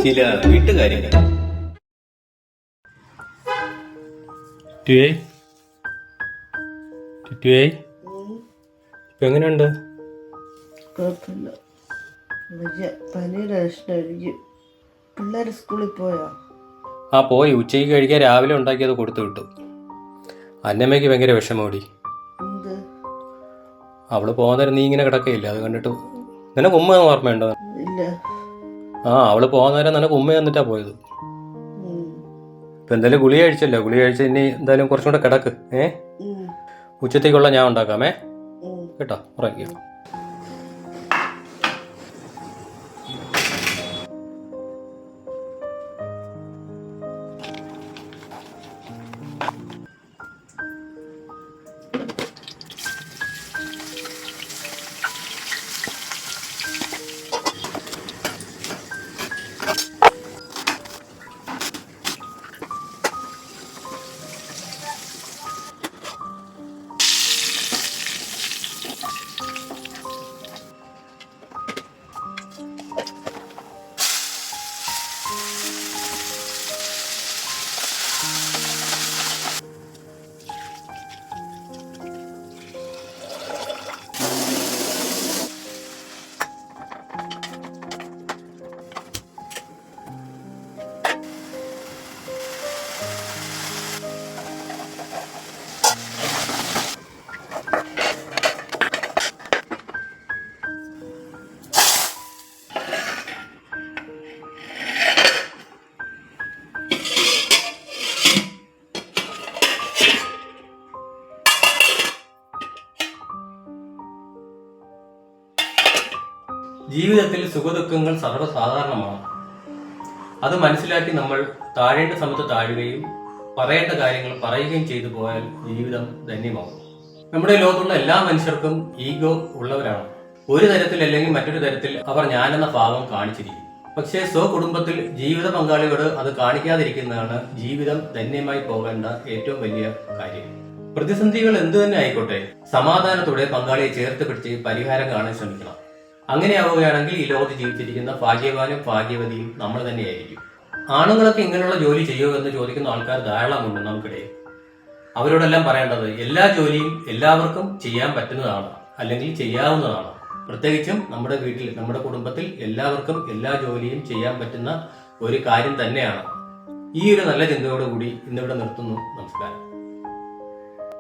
ചില വീട്ടുകാര്യങ്ങൾ. ഇപ്പൊ എങ്ങനെയുണ്ട്? കുഴപ്പമില്ല. പനിയുടെ ലക്ഷണമായിരിക്കും. പിള്ളേർ സ്കൂളിൽ പോയോ? ആ പോയി. ഉച്ചയ്ക്ക് കഴിക്കാൻ രാവിലെ ഉണ്ടാക്കിയത് കൊടുത്തു വിട്ടു. അന്നമ്മയ്ക്ക് ഭയങ്കര വിഷമോടി. എന്ത്? അവള് പോകുന്നേരം നീ ഇങ്ങനെ കിടക്കയില്ല. അത് കണ്ടിട്ട് നിനക്ക് ഉമ്മ ഓർമ്മയുണ്ടോ? ഇല്ല. അവള് പോകുന്നേരം നിനക്ക് ഉമ്മ തന്നിട്ടാ പോയത്. ഇപ്പൊ എന്തായാലും ഗുളിക കഴിച്ചല്ലോ. ഗുളിക കഴിച്ച് ഇനി എന്തായാലും കുറച്ചും കൂടെ കിടക്ക്. ഉച്ചത്തേക്കുള്ള ഞാൻ ഉണ്ടാക്കാമേ കേട്ടോ. ഉറങ്ങിയോ? ജീവിതത്തിൽ സുഖദുഃഖങ്ങൾ സർവ്വസാധാരണമാണ്. അത് മനസ്സിലാക്കി നമ്മൾ താഴേണ്ട സമയത്ത് താഴുകയും പറയേണ്ട കാര്യങ്ങൾ പറയുകയും ചെയ്തു പോയാൽ ജീവിതം ധന്യമാകും. നമ്മുടെ ലോകത്തുള്ള എല്ലാ മനുഷ്യർക്കും ഈഗോ ഉള്ളവരാണ്. ഒരു തരത്തിൽ അല്ലെങ്കിൽ മറ്റൊരു തരത്തിൽ അവർ ഞാനെന്ന ഭാവം കാണിച്ചിരിക്കും. പക്ഷേ സ്വകുടുംബത്തിൽ ജീവിത പങ്കാളിയോട് അത് കാണിക്കാതിരിക്കുന്നതാണ് ജീവിതം ധന്യമായി പോകേണ്ട ഏറ്റവും വലിയ കാര്യം. പ്രതിസന്ധികൾ എന്തു തന്നെ ആയിക്കോട്ടെ, സമാധാനത്തോടെ പങ്കാളിയെ ചേർത്ത് പിടിച്ച് പരിഹാരം കാണാൻ ശ്രമിക്കണം. അങ്ങനെയാവുകയാണെങ്കിൽ ഈ ലോകത്ത് ജീവിച്ചിരിക്കുന്ന ഭാഗ്യവാനും ഭാഗ്യവതിയും നമ്മൾ തന്നെയായിരിക്കും. ആണുങ്ങളൊക്കെ ഇങ്ങനെയുള്ള ജോലി ചെയ്യുമോ എന്ന് ചോദിക്കുന്ന ആൾക്കാർ ധാരാളമുണ്ട് നമുക്കിടയിൽ. അവരോടെല്ലാം പറയേണ്ടത് എല്ലാ ജോലിയും എല്ലാവർക്കും ചെയ്യാൻ പറ്റുന്നതാണ്, അല്ലെങ്കിൽ ചെയ്യാവുന്നതാണ്. പ്രത്യേകിച്ചും നമ്മുടെ വീട്ടിൽ, നമ്മുടെ കുടുംബത്തിൽ എല്ലാവർക്കും എല്ലാ ജോലിയും ചെയ്യാൻ പറ്റുന്ന ഒരു കാര്യം തന്നെയാണ്. ഈ ഒരു നല്ല ചിന്തയോടുകൂടി ഇന്നിവിടെ നിർത്തുന്നു. നമസ്കാരം.